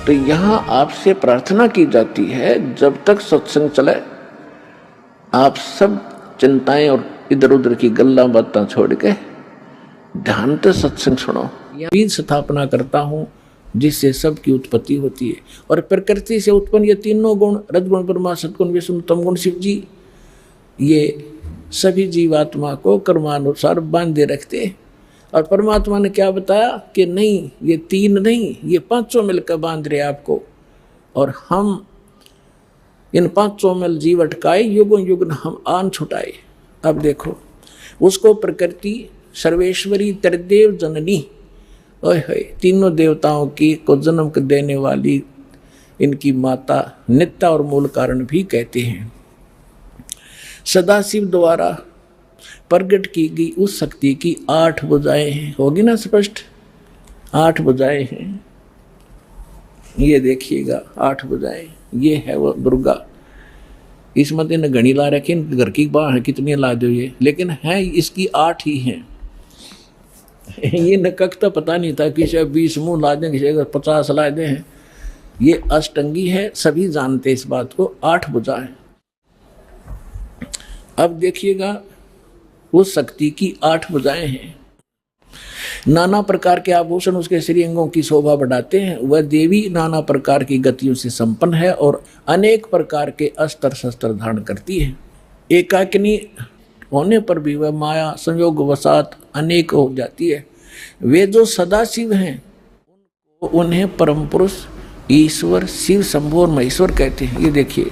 तो यहाँ आपसे प्रार्थना की जाती है, जब तक सत्संग चले आप सब चिंताएं और इधर उधर की गल्ला बातें छोड़ के ध्यान से सत्संग सुनो। बीज स्थापना करता हूँ जिससे सबकी उत्पत्ति होती है। और प्रकृति से उत्पन्न ये तीनों गुण, रजगुण ब्रह्मा, सतगुण विष्णु, तमगुण शिव जी, ये सभी जीवात्मा को कर्मानुसार बांधे रखते हैं। और परमात्मा ने क्या बताया कि नहीं, ये तीन नहीं, ये पांचों मिलकर बांध रहे आपको। और हम इन पांचों मिल जीव अटकाए, युगों युग हम आन छुटाए। अब देखो, उसको प्रकृति सर्वेश्वरी त्रिदेव जननी, ओए तीनों देवताओं की को जन्म देने वाली इनकी माता नित्या और मूल कारण भी कहते हैं। सदाशिव द्वारा प्रकट की गई उस शक्ति की 8 भुजाएं हैं। होगी ना स्पष्ट? 8 भुजाएं हैं, ये देखिएगा 8 भुजाएं। ये है वो दुर्गा। इस मत ने घनी ला रखी, घर की बाहर कितनी ला दो ये, लेकिन है इसकी 8 ही हैं। ये नकक तो पता नहीं था, किसी 20 मुँह ला दें, किसी 50 ला दें हैं। ये अष्टंगी है, सभी जानते इस बात को, 8 भुजा है। अब देखिएगा उस शक्ति की 8 भुजाएं हैं। नाना प्रकार के आभूषण उसके श्रीअंगों की शोभा बढ़ाते हैं। वह देवी नाना प्रकार की गतियों से संपन्न है और अनेक प्रकार के अस्त्र शस्त्र धारण करती है। एकाकिनी होने पर भी वह माया संयोग वसात अनेक हो जाती है। वे जो सदाशिव हैं उन्हें परम पुरुष ईश्वर शिव शंभु और महेश्वर कहते हैं। ये देखिए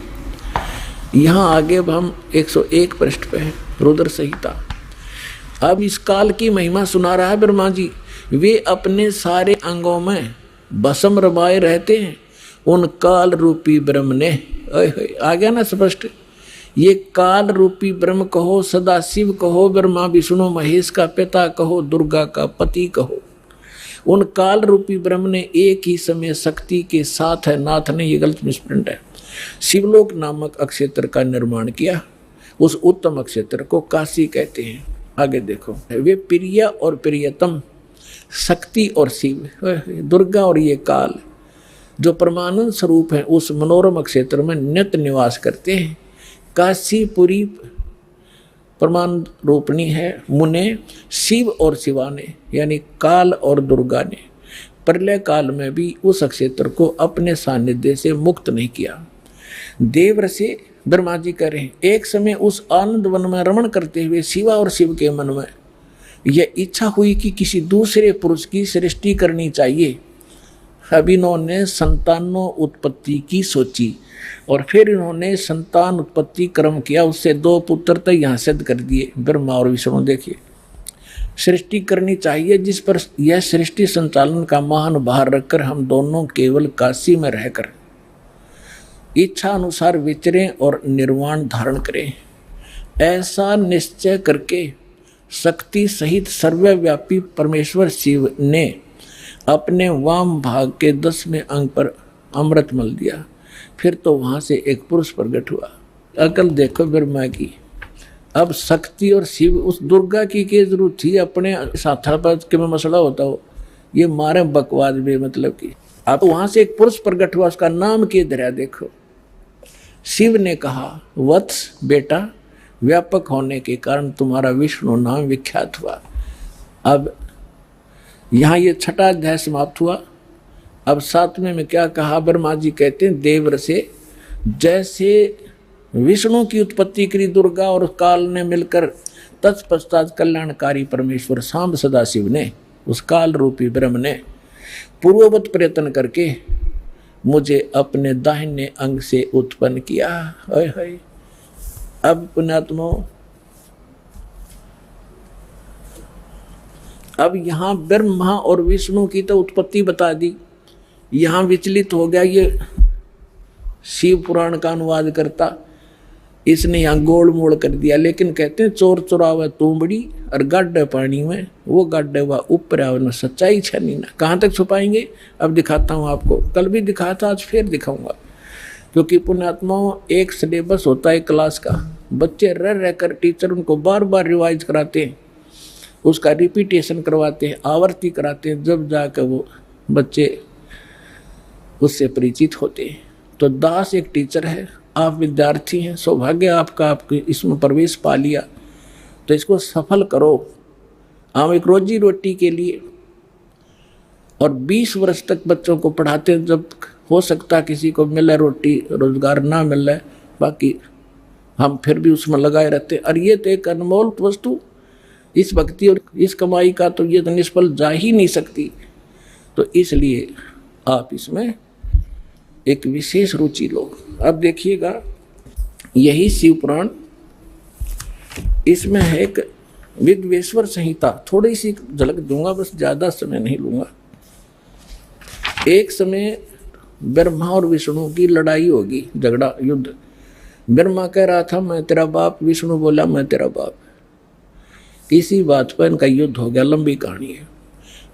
यहाँ आगे अब हम 101 पृष्ठ पे हैं, रुद्र संहिता। अब इस काल की महिमा सुना रहा है ब्रह्मा जी। वे अपने सारे अंगों में भस्म रमाए रहते हैं उन काल रूपी ब्रह्म ने। आ गया ना स्पष्ट? ये काल रूपी ब्रह्म कहो, सदाशिव कहो, ब्रह्मा विष्णु महेश का पिता कहो, दुर्गा का पति कहो, उन काल रूपी ब्रह्म ने एक ही समय शक्ति के साथ है, नाथ ने, ये गलत मिसप्रिंट है, शिवलोक नामक अक्षेत्र का निर्माण किया। उस उत्तम अक्षेत्र को काशी कहते हैं। आगे देखो, वे प्रिय और प्रियतम, शक्ति और शिव, दुर्गा और ये काल जो परमानंद स्वरूप है उस मनोरम क्षेत्र में नित्य निवास करते हैं। काशीपुरी परमानंद रूपणी है। मुने शिव और शिवा ने यानी काल और दुर्गा ने प्रलय काल में भी उस क्षेत्र को अपने सानिध्य से मुक्त नहीं किया। देवऋषि ब्रह्मा जी कह रहे हैं, एक समय उस आनंद वन में रमण करते हुए शिवा और शिव के मन में यह इच्छा हुई कि किसी दूसरे पुरुष की सृष्टि करनी चाहिए। अब इन्होंने संतानों उत्पत्ति की सोची और फिर इन्होंने संतान उत्पत्ति क्रम किया। उससे 2 पुत्र तो यहाँ सिद्ध कर दिए, ब्रह्मा और विष्णु। देखिए, सृष्टि करनी चाहिए जिस पर यह सृष्टि संचालन का महान भार रखकर हम दोनों केवल काशी में रहकर इच्छा अनुसार विचरें और निर्वाण धारण करें। ऐसा निश्चय करके शक्ति सहित सर्वव्यापी परमेश्वर शिव ने अपने वाम भाग के 10वें अंग पर अमृत मल दिया। फिर तो वहाँ से एक पुरुष प्रकट हुआ। अकल देखो ब्रह्मा की। अब शक्ति और शिव, उस दुर्गा की क्या जरूरत थी? अपने साथापद के में मसला होता हो, ये मारे बकवाद में मतलब की। अब वहाँ से एक पुरुष प्रकट हुआ, उसका नाम क्या धरा देखो। शिव ने कहा, वत्स बेटा, व्यापक होने के कारण तुम्हारा विष्णु नाम विख्यात हुआ। अब यहाँ ये 6ठा अध्याय समाप्त हुआ। अब 7वें में क्या कहा? ब्रह्मा जी कहते हैं, देवऋषि जैसे विष्णु की उत्पत्ति करी दुर्गा और काल ने मिलकर तत्पश्चात कल्याणकारी परमेश्वर सांब सदाशिव ने, उस काल रूपी ब्रह्म ने पूर्ववत प्रयत्न करके मुझे अपने दाहिने अंग से उत्पन्न किया। अब पुण्यात्मो, अब यहाँ ब्रह्मा और विष्णु की तो उत्पत्ति बता दी। यहाँ विचलित हो गया ये शिव पुराण का अनुवाद करता, इसने यहाँ गोल मोड़ कर दिया। लेकिन कहते हैं, चोर चुरावे तूंबड़ी और गाड्डे पानी में, वो गाड्डे वा ऊपर आवे, सच्चाई छनी ना। कहाँ तक छुपाएंगे? अब दिखाता हूँ आपको। कल भी दिखाया था, आज फिर दिखाऊंगा। क्योंकि पुण्यात्माओं, एक सिलेबस होता है क्लास का, बच्चे रह कर टीचर उनको बार बार रिवाइज कराते हैं, उसका रिपीटेशन करवाते हैं, आवर्ती कराते हैं, जब जाकर वो बच्चे उससे परिचित होते हैं। तो दास एक टीचर है, आप विद्यार्थी हैं, सौभाग्य आपका, आपके इसमें प्रवेश पा लिया, तो इसको सफल करो। हम एक रोजी रोटी के लिए और 20 वर्ष तक बच्चों को पढ़ाते हैं, जब हो सकता किसी को मिले रोटी रोजगार ना मिले, बाकी हम फिर भी उसमें लगाए रहते। और ये तो एक अनमोल वस्तु, इस भक्ति और इस कमाई का तो ये तो निष्फल जा ही नहीं सकती। तो इसलिए आप इसमें एक विशेष रुचि लो। अब देखिएगा, यही शिव पुराण, इसमें है एक विद्वेश्वर संहिता, थोड़ी सी झलक दूंगा, बस ज़्यादा समय नहीं लूंगा। एक समय ब्रह्मा और विष्णु की लड़ाई होगी, झगड़ा, युद्ध। ब्रह्मा कह रहा था मैं तेरा बाप, विष्णु बोला मैं तेरा बाप। इसी बात पर इनका युद्ध हो गया, लंबी कहानी है।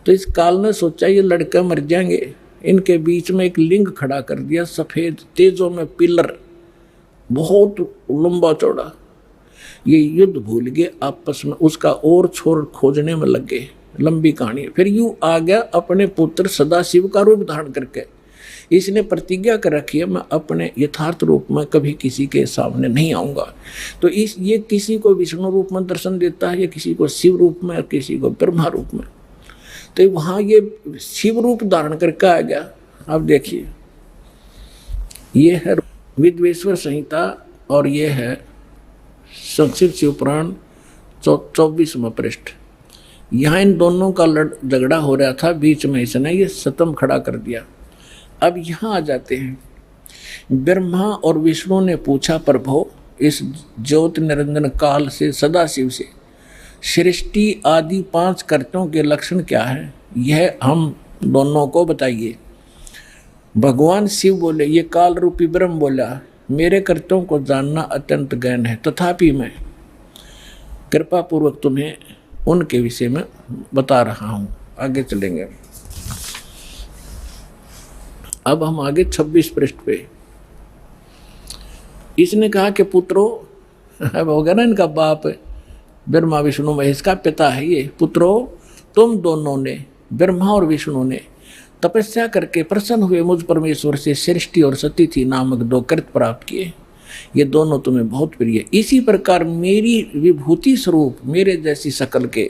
तो इस काल ने सोचा ये लड़के मर जाएंगे, इनके बीच में एक लिंग खड़ा कर दिया, सफ़ेद तेजों में पिलर, बहुत लंबा चौड़ा। ये युद्ध भूल गए आपस में, उसका और छोर खोजने में लग गए। लंबी कहानी है। फिर यूँ आ गया अपने पुत्र सदाशिव का रूप धारण करके। इसने प्रतिज्ञा कर रखी है मैं अपने यथार्थ रूप में कभी किसी के सामने नहीं आऊँगा। तो ये किसी को विष्णु रूप में दर्शन देता है, या किसी को शिव रूप में, और किसी को ब्रह्मा रूप में। तो वहाँ ये शिव रूप धारण करके आ गया। अब देखिए, ये है विद्वेश्वर संहिता और ये है संक्षिप्त शिव पुराण 24वां पृष्ठ। यहाँ इन दोनों का झगड़ा हो रहा था, बीच में इसने ये सतम खड़ा कर दिया। अब यहाँ आ जाते हैं। ब्रह्मा और विष्णु ने पूछा प्रभु इस ज्योति निरंजन काल से, सदाशिव से, सृष्टि आदि 5 कर्तों के लक्षण क्या है, यह हम दोनों को बताइए। भगवान शिव बोले, ये काल रूपी ब्रह्म बोला, मेरे कर्तों को जानना अत्यंत गहन है, तथापि मैं कृपा पूर्वक तुम्हें उनके विषय में बता रहा हूँ। आगे चलेंगे। अब हम आगे 26 पृष्ठ पे। इसने कहा कि पुत्रों, अब हो गया ना इनका बाप, ब्रह्मा विष्णु महेश का पिता है ये। पुत्रों, तुम दोनों ने, ब्रह्मा और विष्णु ने तपस्या करके प्रसन्न हुए मुझ परमेश्वर से सृष्टि और सतिथि नामक 2 कृत प्राप्त किए। ये दोनों तुम्हें बहुत प्रिय। इसी प्रकार मेरी विभूति स्वरूप मेरे जैसी शकल के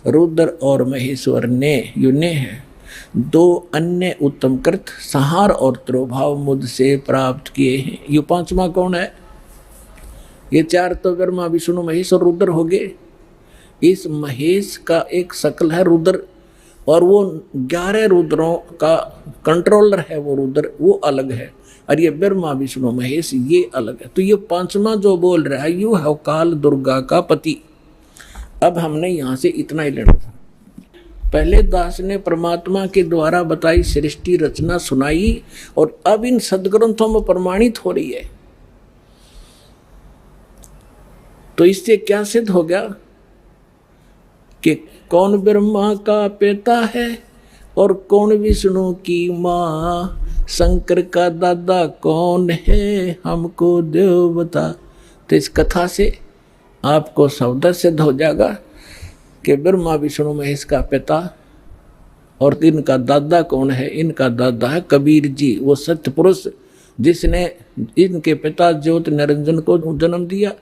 रुद्र और महेश्वर ने, युने हैं, 2 अन्य उत्तम कृत संहार और त्रोभाव मुझसे प्राप्त किए हैं। ये 5वां कौन है? ये 4 तो ब्रह्मा विष्णु महेश और रुद्र हो गए। इस महेश का एक शकल है रुद्र, और वो 11 रुद्रों का कंट्रोलर है वो रुद्र, वो अलग है। और ये ब्रह्मा विष्णु महेश ये अलग है। तो ये 5वां जो बोल रहा है यू है काल दुर्गा का पति। अब हमने यहाँ से इतना ही लेना था। पहले दास ने परमात्मा के द्वारा बताई सृष्टि रचना सुनाई, और अब इन सदग्रंथों में प्रमाणित हो रही है। तो इससे क्या सिद्ध हो गया कि कौन ब्रह्मा का पिता है और कौन विष्णु की माँ, शंकर का दादा कौन है, हमको देव बता। तो इस कथा से आपको शब्द सिद्ध हो जाएगा कि ब्रह्मा विष्णु महेश का पिता और इनका दादा कौन है। इनका दादा है कबीर जी, वो सत्य पुरुष जिसने इनके पिता ज्योति निरंजन को जन्म दिया,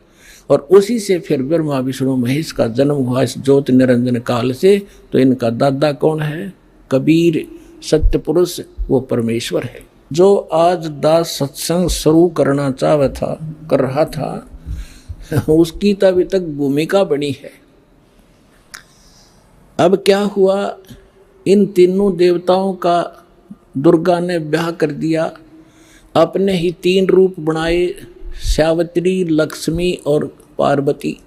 और उसी से फिर ब्रह्मा विष्णु महेश का जन्म हुआ इस ज्योति निरंजन काल से। तो इनका दादा कौन है? कबीर, सत्य पुरुष, वो परमेश्वर है। जो आज दास सत्संग शुरू करना कर रहा था, उसकी तो अभी तक भूमिका बनी है। अब क्या हुआ, इन तीनों देवताओं का दुर्गा ने ब्याह कर दिया, अपने ही 3 रूप बनाए, सावित्री, लक्ष्मी और पार्वती।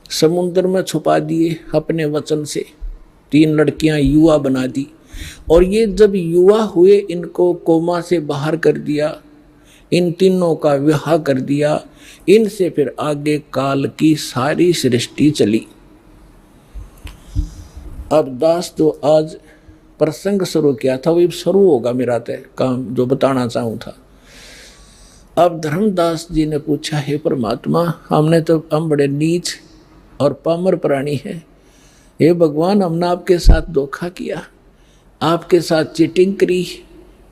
समुद्र में छुपा दिए अपने वचन से। 3 लड़कियां युवा बना दी, और ये जब युवा हुए इनको कोमा से बाहर कर दिया, इन तीनों का विवाह कर दिया। इनसे फिर आगे काल की सारी सृष्टि चली। अब दास जो आज प्रसंग शुरू किया था वही शुरू होगा मेरा तय काम जो बताना चाहूँ था। अब धर्मदास जी ने पूछा, हे परमात्मा, हम बड़े नीच और पामर प्राणी हैं। हे भगवान, हमने आपके साथ धोखा किया, आपके साथ चीटिंग करी,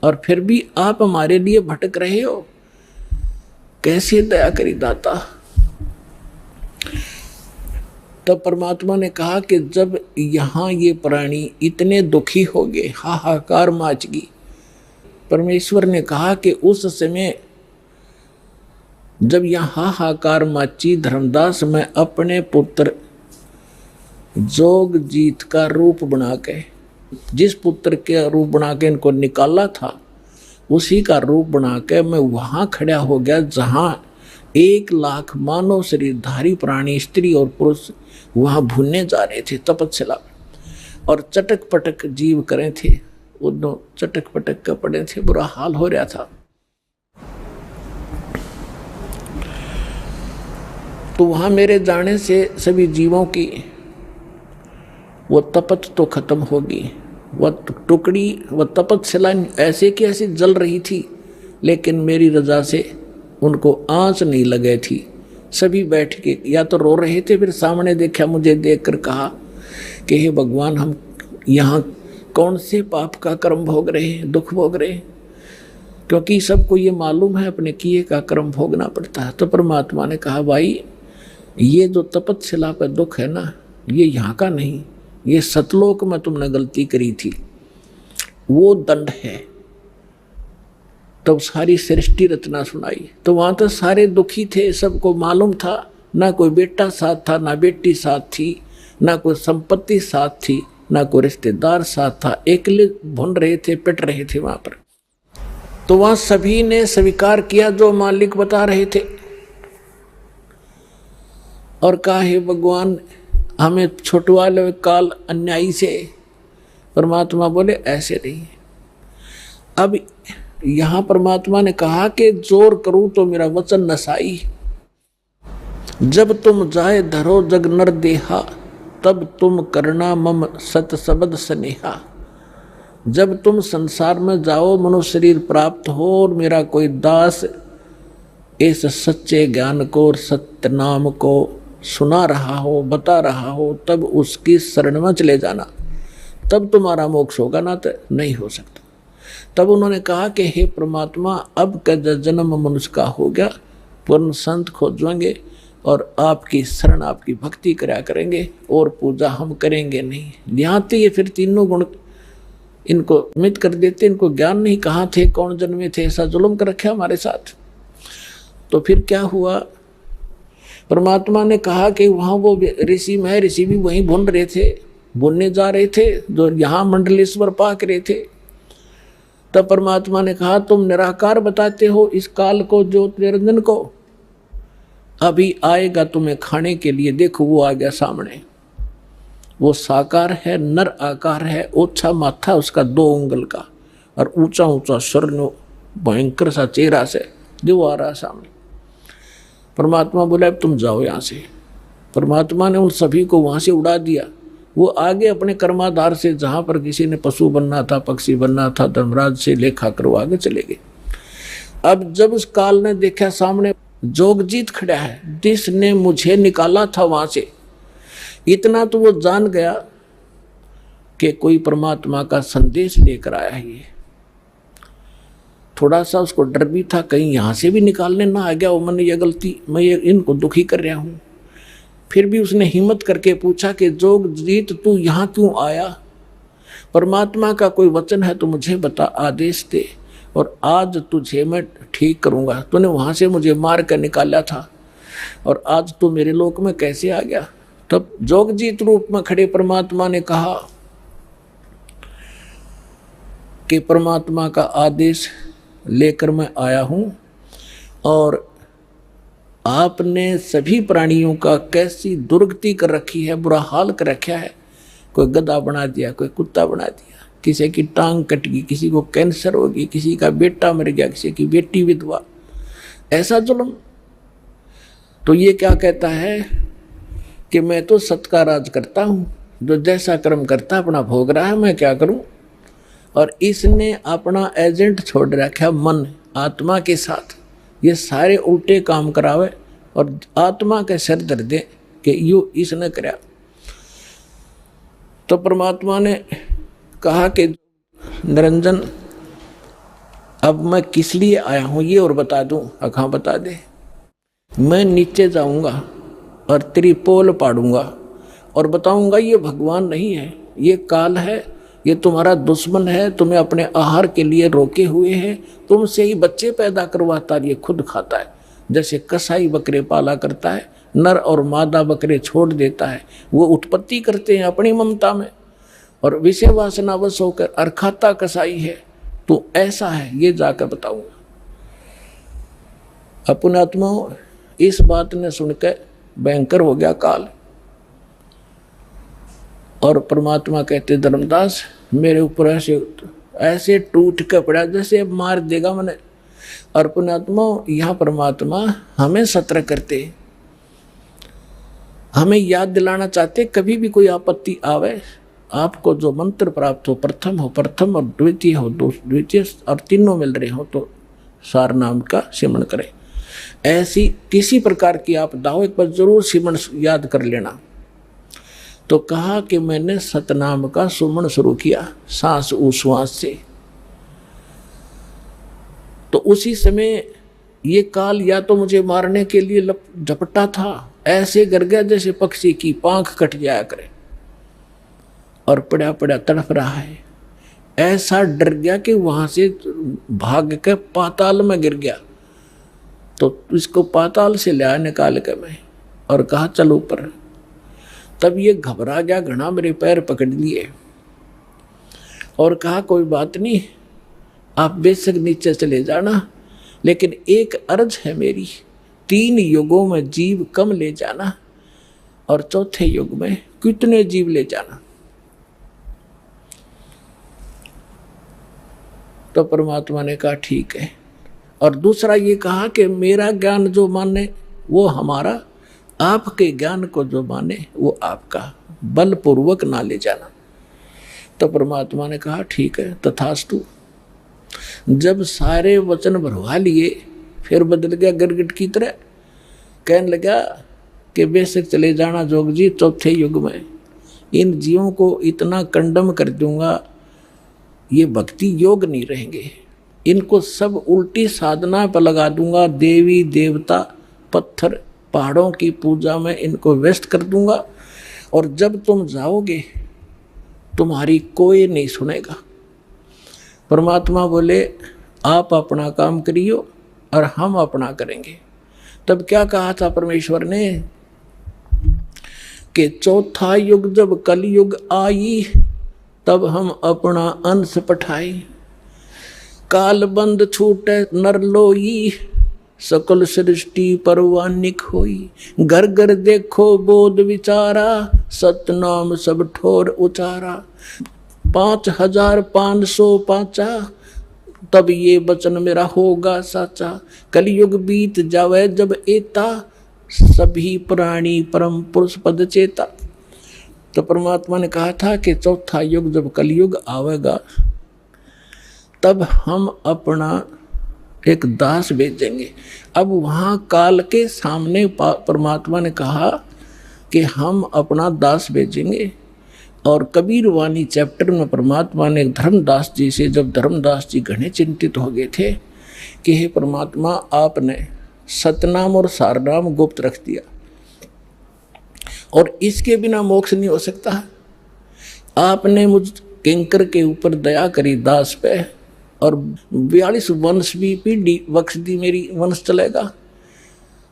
और फिर भी आप हमारे लिए भटक रहे हो, कैसे दया करी दाता। तब परमात्मा ने कहा कि जब यहाँ ये प्राणी इतने दुखी हो गए, हाहाकार मच गई, परमेश्वर ने कहा कि उस समय जब यहाँ हाहाकार मची, धर्मदास मैं अपने पुत्र जोगजीत का रूप बना के, जिस पुत्र के रूप बना के इनको निकाला था उसी का रूप बना के मैं वहाँ खड़ा हो गया जहाँ 1,00,000 मानव शरीरधारी प्राणी, स्त्री और पुरुष वहाँ भूनने जा रहे थे तपस्या, और चटक पटक जीव करे थे, उन चटक पटक का पड़े थे, बुरा हाल हो रहा था। तो वहाँ मेरे जाने से सभी जीवों की वो तपत तो खत्म होगी। वह टुकड़ी, वह तपस्या ऐसे की ऐसी जल रही थी, लेकिन मेरी रजा से उनको आंच नहीं लगे थी। सभी बैठ के या तो रो रहे थे, फिर सामने देखा, मुझे देखकर कहा कि हे भगवान, हम यहाँ कौन से पाप का कर्म भोग रहे हैं, दुख भोग रहे हैं, क्योंकि सबको ये मालूम है अपने किए का कर्म भोगना पड़ता है। तो परमात्मा ने कहा, भाई ये जो तपस्या का दुख है ना, ये यहाँ का नहीं, ये सतलोक में तुमने गलती करी थी, वो दंड है। तब सारी सृष्टि रचना सुनाई। तो वहाँ तो सारे दुखी थे, सबको मालूम था, ना कोई बेटा साथ था, ना बेटी साथ थी, ना कोई संपत्ति साथ थी, ना कोई रिश्तेदार साथ था, अकेले भुन रहे थे, पिट रहे थे वहाँ पर। तो वहाँ सभी ने स्वीकार किया जो मालिक बता रहे थे, और कहा, हे भगवान, हमें छुटवा लो काल अन्यायी से। परमात्मा बोले, ऐसे नहीं। अब यहाँ परमात्मा ने कहा कि जोर करूं तो मेरा वचन नसाई, जब तुम जाए धरो जग नर देहा, तब तुम करना मम सत सबद स्नेहा। जब तुम संसार में जाओ, मनुष्य शरीर प्राप्त हो, और मेरा कोई दास इस सच्चे ज्ञान को और सत्य नाम को सुना रहा हो, बता रहा हो, तब उसकी शरण में चले जाना, तब तुम्हारा मोक्ष होगा, ना तो नहीं हो सकता। तब उन्होंने कहा कि हे परमात्मा, अब का जन्म मनुष्य का हो गया, पूर्ण संत खोजेंगे और आपकी शरण, आपकी भक्ति करा करेंगे, और पूजा हम करेंगे नहीं। यहाँ तो ये फिर तीनों गुण इनको मित कर देते, इनको ज्ञान नहीं, कहाँ थे, कौन जन्मे थे, ऐसा जुल्म कर रखा हमारे साथ। तो फिर क्या हुआ, परमात्मा ने कहा कि वहाँ वो ऋषि में, ऋषि भी वहीं भुन रहे थे, भुनने जा रहे थे, जो यहाँ मंडलेश्वर पाक रहे थे। तब परमात्मा ने कहा, तुम निराकार बताते हो इस काल को, ज्योत निरंजन को, अभी आएगा तुम्हें खाने के लिए। देखो वो आ गया सामने, वो साकार है, नर आकार है, ओछा माथा उसका 2 उंगल का, और ऊंचा ऊंचा स्वर्ण भयंकर सा चेहरा से जो आ रहा सामने। परमात्मा बोला, अब तुम जाओ यहाँ से। परमात्मा ने उन सभी को वहाँ से उड़ा दिया। वो आगे अपने कर्माधार से, जहाँ पर किसी ने पशु बनना था, पक्षी बनना था, धर्मराज से लेखा करो, आगे चले गए। अब जब उस काल ने देखा सामने जोगजीत खड़ा है, जिसने मुझे निकाला था वहाँ से, इतना तो वो जान गया कि कोई परमात्मा का संदेश लेकर आया है। ये थोड़ा सा उसको डर भी था, कहीं यहाँ से भी निकालने ना आ गया वो, मैंने ये गलती, मैं ये इनको दुखी कर रहा हूँ। फिर भी उसने हिम्मत करके पूछा कि जोगजीत तू यहाँ क्यों आया, परमात्मा का कोई वचन है तो मुझे बता, आदेश दे, और आज तुझे मैं ठीक करूँगा। तूने वहाँ से मुझे मार कर निकाला था, और आज तू मेरे लोक में कैसे आ गया। तब जोगजीत रूप में खड़े परमात्मा ने कहा कि परमात्मा का आदेश लेकर मैं आया हूँ, और आपने सभी प्राणियों का कैसी दुर्गति कर रखी है, बुरा हाल कर रखा है। कोई गधा बना दिया, कोई कुत्ता बना दिया, किसी की टांग कट गई, किसी को कैंसर हो गई, किसी का बेटा मर गया, किसी की बेटी विधवा, ऐसा जुल्म। तो ये क्या कहता है कि मैं तो सत का राज करता हूँ, जो जैसा कर्म करता अपना भोग रहा है, मैं क्या करूँ। और इसने अपना एजेंट छोड़ रखा मन आत्मा के साथ, ये सारे उल्टे काम करावे और आत्मा के सिर दर्द दे कि यू इसने कराया। तो परमात्मा ने कहा कि निरंजन, अब मैं किस लिए आया हूं ये और बता दूं? हाँ बता दे। मैं नीचे जाऊंगा और तेरी पोल पाड़ूंगा और बताऊंगा ये भगवान नहीं है, ये काल है, ये तुम्हारा दुश्मन है, तुम्हें अपने आहार के लिए रोके हुए है, तुमसे ही बच्चे पैदा करवाता है, ये खुद खाता है। जैसे कसाई बकरे पाला करता है, नर और मादा बकरे छोड़ देता है, वो उत्पत्ति करते हैं अपनी ममता में और विषय वासनावश होकर, और खाता कसाई है। तो ऐसा है, ये जाकर बताऊंगा। अपनात्मा इस बात ने सुनकर भयंकर हो गया काल, और परमात्मा कहते धर्मदास मेरे ऊपर ऐसे टूट के पड़ा जैसे मार देगा मैंने। और पुण्यात्मा यहाँ परमात्मा हमें सतर्क करते, हमें याद दिलाना चाहते, कभी भी कोई आपत्ति आवे, आपको जो मंत्र प्राप्त हो, प्रथम हो प्रथम और द्वितीय हो द्वितीय और तीनों मिल रहे हो तो सार नाम का सिमरण करें। ऐसी किसी प्रकार की आपदा हो एक बार जरूर सिमरण याद कर लेना। तो कहा कि मैंने सतनाम का सुमन शुरू किया सांस उश्वास से, तो उसी समय ये काल या तो मुझे मारने के लिए झपटा था, ऐसे गिर गया जैसे पक्षी की पांख कट जाया करे और पड़ा पड़ा तड़प रहा है। ऐसा डर गया कि वहां से भाग के पाताल में गिर गया। तो इसको पाताल से लिया निकाल के मैं और कहा चल ऊपर। तब ये घबरा गया घना, मेरे पैर पकड़ लिए और कहा कोई बात नहीं, आप बेशक नीचे चले जाना, लेकिन एक अर्ज है मेरी, 3 युगों में जीव कम ले जाना और चौथे युग में कितने जीव ले जाना। तो परमात्मा ने कहा ठीक है। और दूसरा ये कहा कि मेरा ज्ञान जो माने वो हमारा, आपके ज्ञान को जो माने वो आपका, बलपूर्वक ना ले जाना। तो परमात्मा ने कहा ठीक है तथास्तु। जब सारे वचन भरवा लिए फिर बदल गया गिरगिट की तरह, कहने लगा कि बेशक चले जाना जोग जी, चौथे युग में इन जीवों को इतना कंडम कर दूंगा, ये भक्ति योग नहीं रहेंगे, इनको सब उल्टी साधना पर लगा दूंगा, देवी देवता पत्थर पहाड़ों की पूजा में इनको व्यस्त कर दूंगा, और जब तुम जाओगे तुम्हारी कोई नहीं सुनेगा। परमात्मा बोले आप अपना काम करियो और हम अपना करेंगे। तब क्या कहा था परमेश्वर ने कि चौथा युग जब कलयुग आई तब हम अपना अंश पठाए, काल बंद छूटे नर लोई, सकल सृष्टि परवानिक होई, घर घर देखो बोध विचारा, सतनाम सब ठोर उचारा। 5505 तब ये वचन मेरा होगा साचा, कलयुग बीत जावे जब एता, सभी प्राणी परम पुरुष पद चेता। तो परमात्मा ने कहा था कि चौथा युग जब कलयुग आवेगा तब हम अपना एक दास भेजेंगे। अब वहाँ काल के सामने परमात्मा ने कहा कि हम अपना दास भेजेंगे। और कबीर वाणी चैप्टर में परमात्मा ने धर्मदास जी से, जब धर्मदास जी घने चिंतित हो गए थे कि हे परमात्मा आपने सतनाम और सारनाम गुप्त रख दिया और इसके बिना मोक्ष नहीं हो सकता, आपने मुझ किंकर के ऊपर दया करी दास पे और 42 वंश भी पीढ़ी बख्श दी, मेरी वंश चलेगा।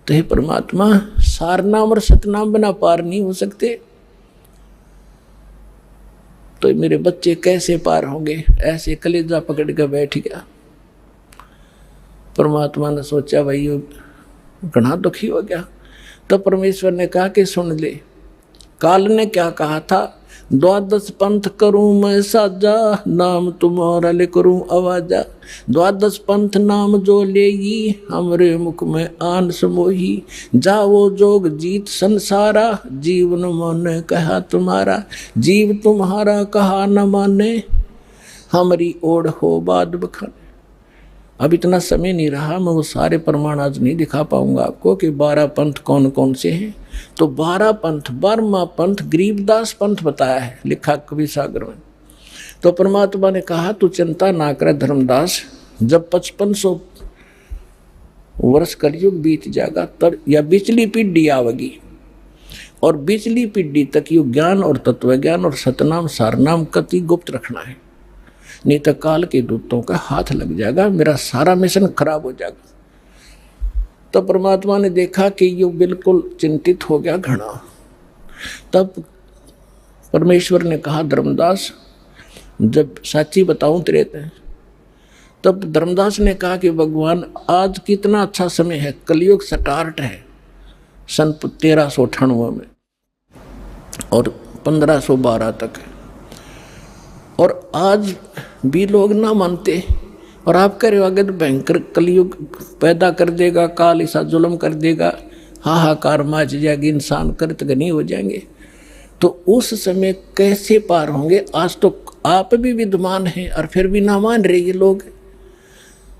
तो हे परमात्मा सारनाम और सतनाम बिना पार नहीं हो सकते, तो मेरे बच्चे कैसे पार होंगे? ऐसे कलेजा पकड़ कर बैठ गया। परमात्मा ने सोचा भाई घना दुखी हो गया। तो परमेश्वर ने कहा कि सुन ले, काल ने क्या कहा था, 12 पंथ करूं मैं साजा, नाम तुम्हारा ले करूं आवाजा। 12 पंथ नाम जो लेगी, हमरे मुख में आन समोही। जाओ जोग जीत संसारा, जीवन मन कहा तुम्हारा। जीव तुम्हारा कहा न माने, हमारी ओढ़ हो बाद बखाने। अब इतना समय नहीं रहा, मैं वो सारे प्रमाण आज नहीं दिखा पाऊंगा आपको कि 12 पंथ कौन कौन से हैं। तो 12 पंथ, 12वां पंथ गरीबदास पंथ बताया है, लिखा कवि सागर में। तो परमात्मा ने कहा तू चिंता ना कर धर्मदास, जब 5500 वर्ष कलयुग बीत जाएगा तब या बिचली पीढ़ी आवेगी, और बिचली पीढ़ी तक यू ज्ञान और तत्व ज्ञान और सतनाम सारनाम कति गुप्त रखना है, नहीं तो काल के दूतों का हाथ लग जाएगा, मेरा सारा मिशन खराब हो जाएगा। तब परमात्मा ने देखा कि यू बिल्कुल चिंतित हो गया घना। तब परमेश्वर ने कहा, धर्मदास जब साची बताऊं तेरे ते। तब धर्मदास ने कहा कि भगवान आज कितना अच्छा समय है, कलयुग स्टार्ट है सन 1398 में और 1512 तक है, और आज भी लोग ना मानते, और आप कह रहे हो आगे तो भयंकर कलयुग पैदा कर देगा, काल ऐसा जुल्म कर देगा, हाहाकार मच जाएगी, इंसान कृतघ्नी हो जाएंगे। तो उस समय कैसे पार होंगे? आज तो आप भी विद्वान हैं और फिर भी ना मान रहे ये लोग।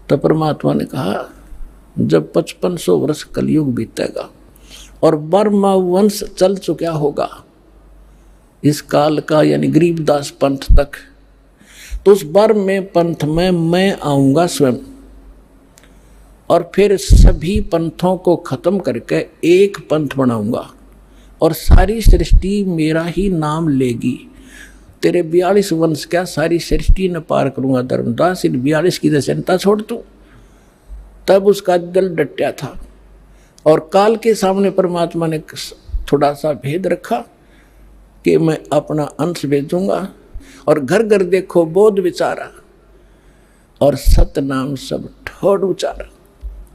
तो परमात्मा ने कहा जब 5500 वर्ष कलयुग बीतेगा और बर्मा वंश चल चुका होगा इस काल का, यानी गरीबदास पंथ तक, तो उस बर्म में पंथ में मैं आऊंगा स्वयं, और फिर सभी पंथों को खत्म करके एक पंथ बनाऊंगा और सारी सृष्टि मेरा ही नाम लेगी। तेरे 42 वंश क्या सारी सृष्टि न पार करूंगा धर्मदास, इन 42 की तो चिंता छोड़ तू। तब उसका दिल डटा था, और काल के सामने परमात्मा ने थोड़ा सा भेद रखा कि मैं अपना अंश भेजूंगा, और घर घर देखो बोध विचारा और सतनाम सब ठोड़ उचारा।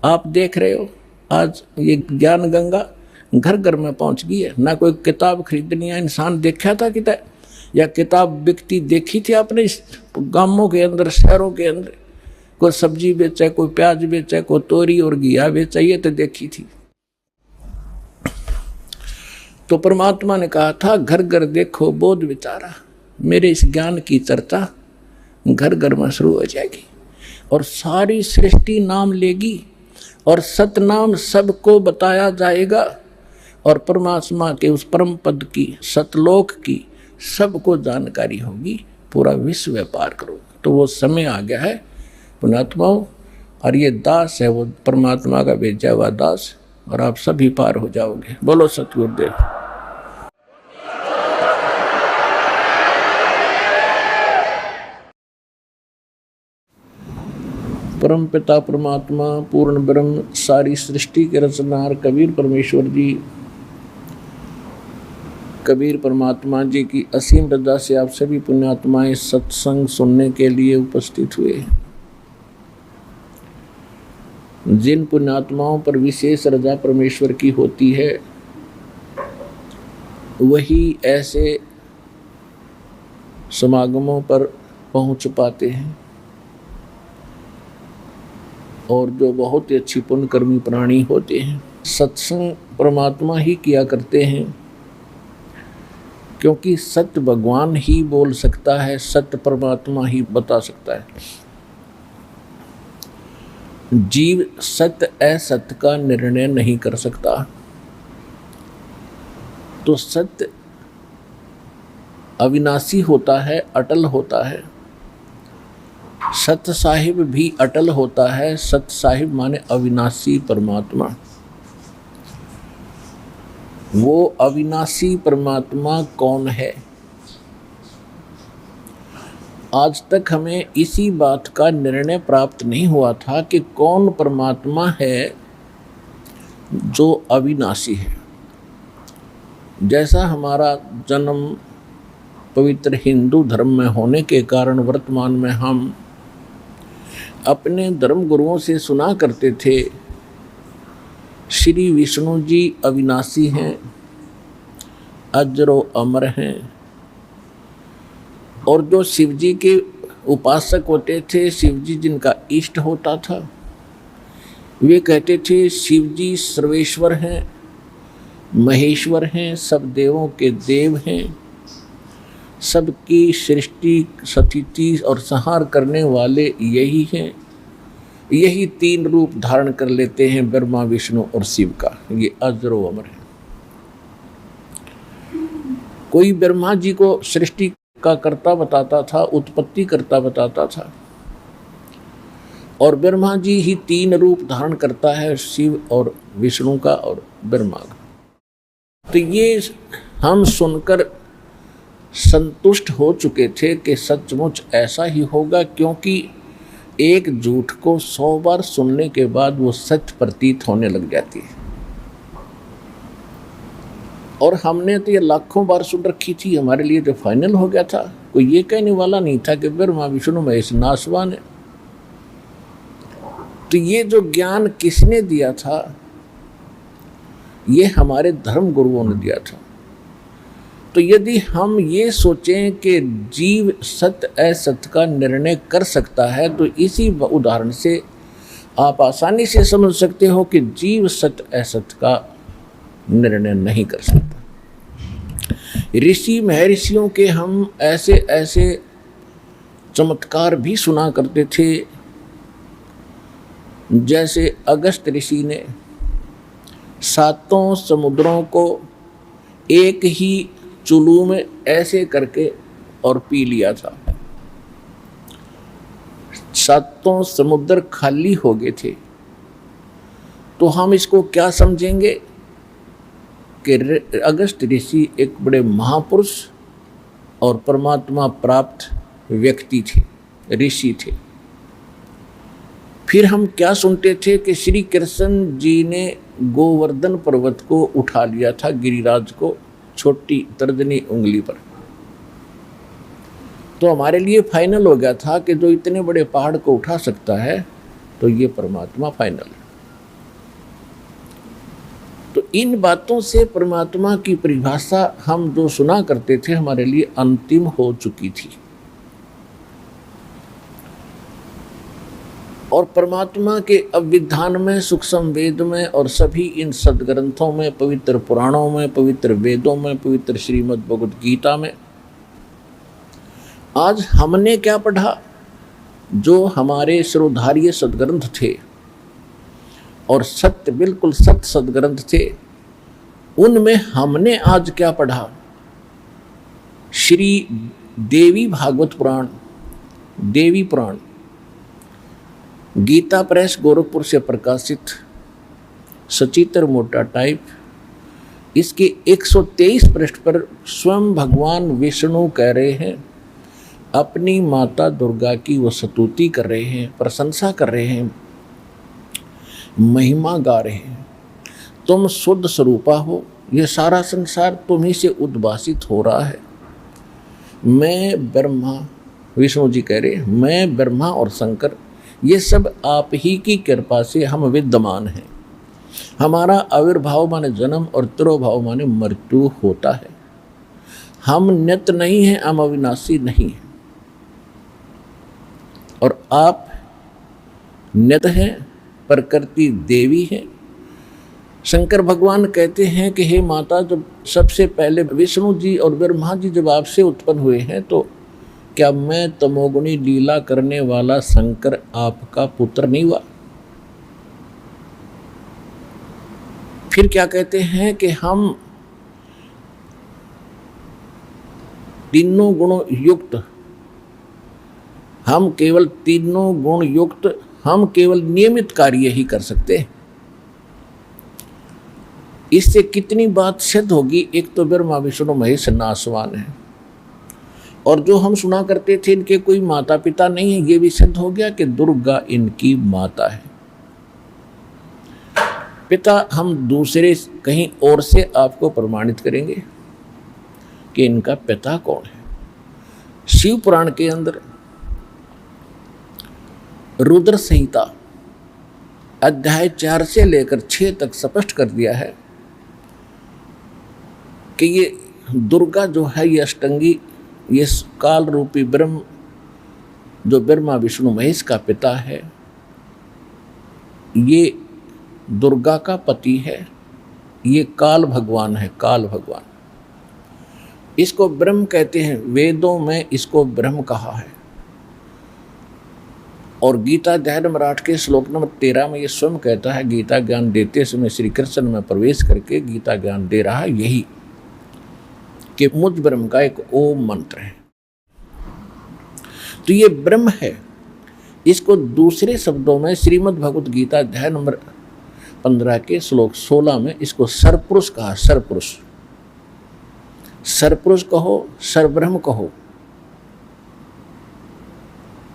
आप देख रहे हो आज ये ज्ञान गंगा घर घर में पहुंच गई है। ना कोई किताब खरीदनी है, इंसान देखा था कितना, या किताब बिकती देखी थी आपने गांवों के अंदर, शहरों के अंदर? कोई सब्जी बेचे, कोई प्याज बेचे, कोई तोरी और घिया बेचे, ये तो देखी थी। तो परमात्मा ने कहा था घर घर देखो बोध विचारा, मेरे इस ज्ञान की चर्चा घर घर में शुरू हो जाएगी और सारी सृष्टि नाम लेगी और सतनाम सबको बताया जाएगा, और परमात्मा के उस परम पद की, सतलोक की सबको जानकारी होगी, पूरा विश्व व्यापार करो। तो वो समय आ गया है पुण्यात्माओं, और ये दास है वो परमात्मा का भेजा हुआ दास, और आप सभी पार हो जाओगे। बोलो सतगुरुदेव। परम पिता परमात्मा पूर्ण ब्रह्म सारी सृष्टि के रचनार कबीर परमेश्वर जी, कबीर परमात्मा जी की असीम रजा से आप सभी पुण्यात्माएं सत्संग सुनने के लिए उपस्थित हुए। जिन पुण्यात्माओं पर विशेष रजा परमेश्वर की होती है वही ऐसे समागमों पर पहुंच पाते हैं, और जो बहुत ही अच्छी पुण्यकर्मी प्राणी होते हैं सत्संग परमात्मा ही किया करते हैं, क्योंकि सत्य भगवान ही बोल सकता है, सत्य परमात्मा ही बता सकता है। जीव सत्य असत्य का निर्णय नहीं कर सकता। तो सत्य अविनाशी होता है, अटल होता है। सत्य साहिब भी अटल होता है। सत्य साहिब माने अविनाशी परमात्मा। वो अविनाशी परमात्मा कौन है? आज तक हमें इसी बात का निर्णय प्राप्त नहीं हुआ था कि कौन परमात्मा है जो अविनाशी है। जैसा हमारा जन्म पवित्र हिंदू धर्म में होने के कारण वर्तमान में हम अपने धर्म गुरुओं से सुना करते थे श्री विष्णु जी अविनाशी हैं, अजरो अमर हैं, और जो शिव जी के उपासक होते थे, शिव जी जिनका इष्ट होता था, वे कहते थे शिव जी सर्वेश्वर हैं, महेश्वर हैं, सब देवों के देव हैं, सबकी सृष्टि स्थिति और संहार करने वाले यही हैं। यही तीन रूप धारण कर लेते हैं ब्रह्मा विष्णु और शिव का। ये अजरो अमर है। कोई ब्रह्मा जी को सृष्टि का कर्ता बताता था, उत्पत्ति कर्ता बताता था, और ब्रह्मा जी ही 3 रूप धारण करता है, शिव और विष्णु का और ब्रह्मा का। तो ये हम सुनकर संतुष्ट हो चुके थे कि सचमुच ऐसा ही होगा, क्योंकि एक झूठ को 100 बार सुनने के बाद वो सत्य प्रतीत होने लग जाती है। और हमने तो ये लाखों बार सुन रखी थी, हमारे लिए जो फाइनल हो गया था, कोई ये कहने वाला नहीं था कि ब्रह्मा विष्णु महेश नासवान है। तो ये जो ज्ञान किसने दिया था? ये हमारे धर्म गुरुओं ने दिया था। तो यदि हम ये सोचें कि जीव सत्य असत्य का निर्णय कर सकता है, तो इसी उदाहरण से आप आसानी से समझ सकते हो कि जीव सत्य असत्य का निर्णय नहीं कर सकता। ऋषि महर्षियों के हम ऐसे ऐसे चमत्कार भी सुना करते थे, जैसे अगस्त ऋषि ने 7 समुद्रों को एक ही चुल्लू में ऐसे करके और पी लिया था। 7 समुद्र खाली हो गए थे। तो हम इसको क्या समझेंगे कि अगस्त ऋषि एक बड़े महापुरुष और परमात्मा प्राप्त व्यक्ति थे, ऋषि थे। फिर हम क्या सुनते थे कि श्री कृष्ण जी ने गोवर्धन पर्वत को उठा लिया था, गिरिराज को, छोटी तर्जनी उंगली पर। तो हमारे लिए फाइनल हो गया था कि जो इतने बड़े पहाड़ को उठा सकता है तो ये परमात्मा फाइनल है। तो इन बातों से परमात्मा की परिभाषा हम जो सुना करते थे हमारे लिए अंतिम हो चुकी थी। और परमात्मा के अभिधान में, सूक्ष्म वेद में और सभी इन सदग्रंथों में, पवित्र पुराणों में, पवित्र वेदों में, पवित्र श्रीमद् भगवद गीता में आज हमने क्या पढ़ा? जो हमारे शिरोधार्य सदग्रंथ थे और सत्य, बिल्कुल सत्य सदग्रंथ थे, उनमें हमने आज क्या पढ़ा? श्री देवी भागवत पुराण, देवी पुराण, गीता प्रेस गोरखपुर से प्रकाशित, सचित्र मोटा टाइप। इसके 123 पृष्ठ पर स्वयं भगवान विष्णु कह रहे हैं, अपनी माता दुर्गा की वो स्तुति कर रहे हैं, प्रशंसा कर रहे हैं, महिमा गा रहे हैं। तुम शुद्ध स्वरूपा हो, ये सारा संसार तुम्ही से उद्भासित हो रहा है। मैं ब्रह्मा, विष्णु जी कह रहे, मैं ब्रह्मा और शंकर, ये सब आप ही की कृपा से हम विद्यमान हैं। हमारा आविर्भाव माने जन्म और तिरोभाव माने मृत्यु होता है। हम नित्य नहीं हैं, हम अविनाशी नहीं हैं। और आप नित्य हैं, प्रकृति देवी है। शंकर भगवान कहते हैं कि हे माता, जब सबसे पहले विष्णु जी और ब्रह्मा जी जब आपसे उत्पन्न हुए हैं, तो क्या मैं तमोगुणी लीला करने वाला शंकर आपका पुत्र नहीं हुआ? फिर क्या कहते हैं कि हम तीनों गुणों युक्त, हम केवल तीनों गुण युक्त, हम केवल नियमित कार्य ही कर सकते हैं। इससे कितनी बात सिद्ध होगी? एक तो ब्रह्मा विष्णु महेश नासवान है, और जो हम सुना करते थे इनके कोई माता पिता नहीं है, ये भी सिद्ध हो गया कि दुर्गा इनकी माता है। पिता हम दूसरे कहीं और से आपको प्रमाणित करेंगे कि इनका पिता कौन है। शिव पुराण के अंदर रुद्र संहिता अध्याय 4 से लेकर 6 तक स्पष्ट कर दिया है कि ये दुर्गा जो है, ये अष्टंगी, ये काल रूपी ब्रह्म, जो ब्रह्मा विष्णु महेश का पिता है, ये दुर्गा का पति है। ये काल भगवान है, काल भगवान। इसको ब्रह्म कहते हैं, वेदों में इसको ब्रह्म कहा है। और गीता अध्याय नंबर 8 के श्लोक नंबर 13 में ये स्वयं कहता है, गीता ज्ञान देते समय श्री कृष्ण में प्रवेश करके गीता ज्ञान दे रहा है यही कि मुझ ब्रह्म का एक ओम मंत्र है। तो ये ब्रह्म है, इसको दूसरे शब्दों में श्रीमद् भगवत गीता अध्याय नंबर 15 के श्लोक 16 में इसको सरपुरुष कहा। सरपुरुष, सरपुरुष कहो, सरब्रह्म कहो।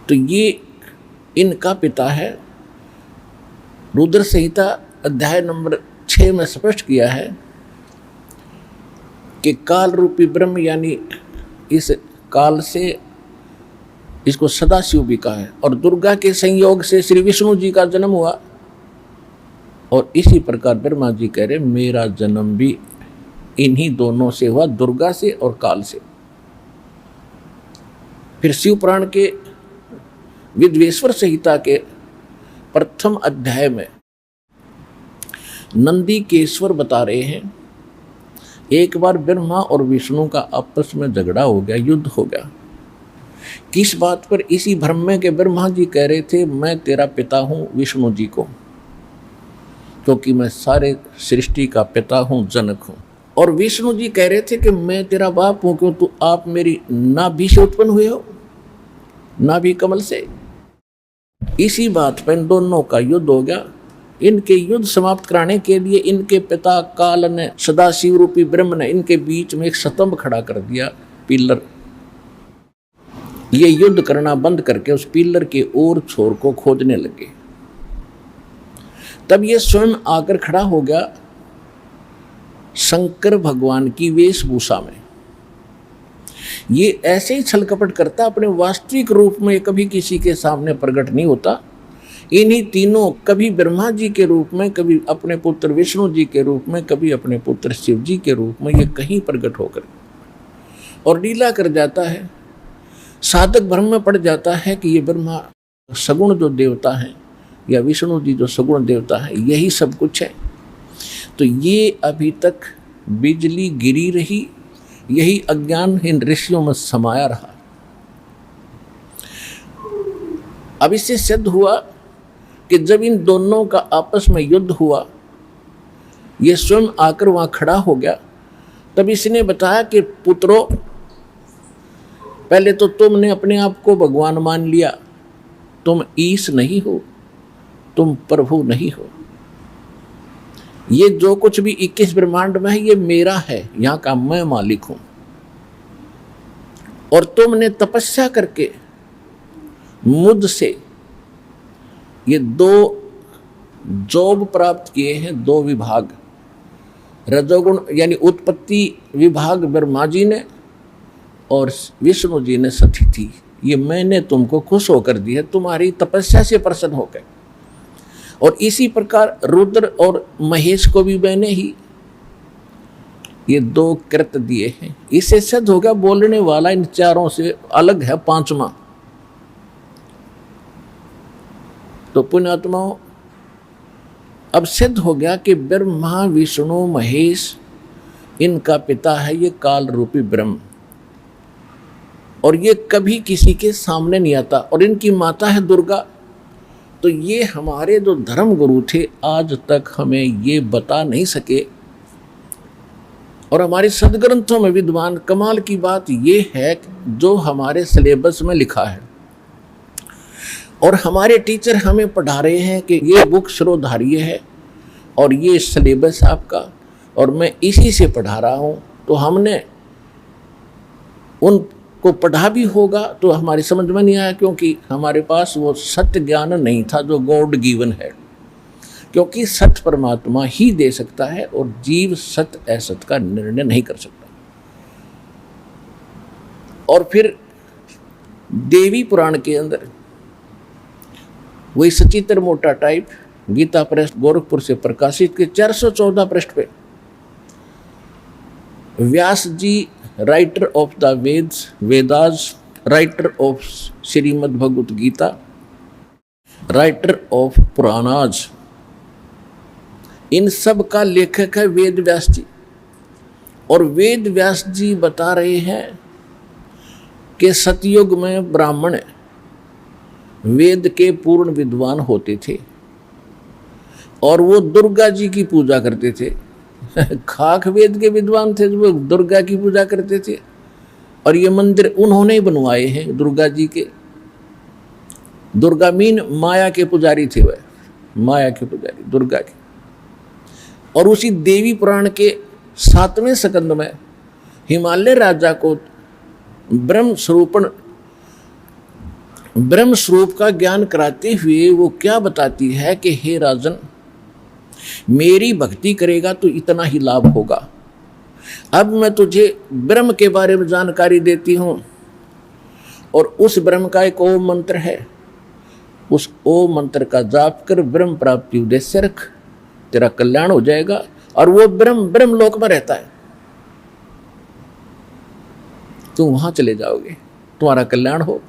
तो ये इनका पिता है। रुद्र संहिता अध्याय नंबर 6 में स्पष्ट किया है कि काल रूपी ब्रह्म, यानी इस काल से इसको सदाशिव भी कहा है, और दुर्गा के संयोग से श्री विष्णु जी का जन्म हुआ। और इसी प्रकार ब्रह्मा जी कह रहे मेरा जन्म भी इन्हीं दोनों से हुआ, दुर्गा से और काल से। फिर शिव पुराण के विद्वेश्वर संहिता के प्रथम अध्याय में नंदी केश्वर बता रहे हैं, एक बार ब्रह्मा और विष्णु का आपस में झगड़ा हो गया, युद्ध हो गया। किस बात पर? इसी भ्रम में के ब्रह्मा जी कह रहे थे मैं तेरा पिता हूं विष्णु जी को, क्योंकि मैं सारे सृष्टि का पिता हूं, जनक हूं। और विष्णु जी कह रहे थे कि मैं तेरा बाप हूं, क्यों तू आप मेरी नाभि से उत्पन्न हुए हो, नाभि कमल से। इसी बात पर इन दोनों का युद्ध हो गया। इनके युद्ध समाप्त कराने के लिए इनके पिता काल ने, सदाशिव रूपी ब्रह्म ने इनके बीच में एक स्तंभ खड़ा कर दिया, पिलर। ये युद्ध करना बंद करके उस पिलर के ओर छोर को खोदने लगे। तब ये स्वयं आकर खड़ा हो गया शंकर भगवान की वेशभूषा में। ये ऐसे ही छल कपट करता, अपने वास्तविक रूप में कभी किसी के सामने प्रकट नहीं होता। इन्हीं तीनों, कभी ब्रह्मा जी के रूप में, कभी अपने पुत्र विष्णु जी के रूप में, कभी अपने पुत्र शिव जी के रूप में, ये कहीं प्रकट होकर और लीला कर जाता है। साधक भ्रम में पड़ जाता है कि ये ब्रह्मा सगुण जो देवता हैं या विष्णु जी जो सगुण देवता है, यही सब कुछ है। तो ये अभी तक बिजली गिरी रही, यही अज्ञान इन ऋषियों में समाया रहा। अब इससे सिद्ध हुआ कि जब इन दोनों का आपस में युद्ध हुआ, ये स्वयं आकर वहां खड़ा हो गया। तब इसने बताया कि पुत्रों, पहले तो तुमने अपने आप को भगवान मान लिया, तुम ईश नहीं हो, तुम प्रभु नहीं हो। ये जो कुछ भी 21 ब्रह्मांड में है ये मेरा है, यहां का मैं मालिक हूं। और तुमने तपस्या करके मुझसे ये 2 जॉब प्राप्त किए हैं, 2 विभाग। रजोगुण यानी उत्पत्ति विभाग ब्रह्मा जी ने और विष्णु जी ने सतिथि, ये मैंने तुमको खुश होकर दी है, तुम्हारी तपस्या से प्रसन्न होकर। और इसी प्रकार रुद्र और महेश को भी मैंने ही ये 2 कृत दिए हैं। इससे सिद्ध हो गया बोलने वाला इन चारों से अलग है, 5वां। तो पुण्यात्माओं, अब सिद्ध हो गया कि ब्रह्मा विष्णु महेश इनका पिता है ये काल रूपी ब्रह्म, और ये कभी किसी के सामने नहीं आता। और इनकी माता है दुर्गा। तो ये हमारे जो धर्म गुरु थे आज तक हमें ये बता नहीं सके। और हमारे सदग्रंथों में विद्वान, कमाल की बात ये है जो हमारे सिलेबस में लिखा है और हमारे टीचर हमें पढ़ा रहे हैं कि ये बुक श्रोधार्य है और ये सिलेबस आपका, और मैं इसी से पढ़ा रहा हूँ। तो हमने उनको पढ़ा भी होगा तो हमारी समझ में नहीं आया, क्योंकि हमारे पास वो सत्य ज्ञान नहीं था जो गॉड गिवन है। क्योंकि सत्य परमात्मा ही दे सकता है और जीव सत्य असत का निर्णय नहीं कर सकता। और फिर देवी पुराण के अंदर वही सचित्र मोटा टाइप गीता प्रेस गोरखपुर से प्रकाशित के 414 पृष्ठ पे Vyas ji, writer of the Vedas, writer of Shrimad Bhagavad Gita, writer of Puranas, इन सब का लेखक है वेद व्यास जी। और वेद व्यास जी बता रहे हैं कि सतयुग में ब्राह्मण वेद के पूर्ण विद्वान होते थे और वो दुर्गा जी की पूजा करते थे। खाक वेद के विद्वान थे जो दुर्गा की पूजा करते थे, और ये मंदिर उन्होंने बनवाए हैं दुर्गा जी के। दुर्गा मीन माया के पुजारी थे, वह माया के पुजारी दुर्गा के। और उसी देवी पुराण के 7वें स्कंद में हिमालय राजा को ब्रह्म स्वरूप का ज्ञान कराते हुए वो क्या बताती है कि हे राजन, मेरी भक्ति करेगा तो इतना ही लाभ होगा। अब मैं तुझे ब्रह्म के बारे में जानकारी देती हूं, और उस ब्रह्म का एक ओम मंत्र है, उस ओम मंत्र का जाप कर ब्रह्म प्राप्ति उद्देश्य रख, तेरा कल्याण हो जाएगा। और वो ब्रह्म लोक में रहता है, तुम वहां चले जाओगे, तुम्हारा कल्याण हो।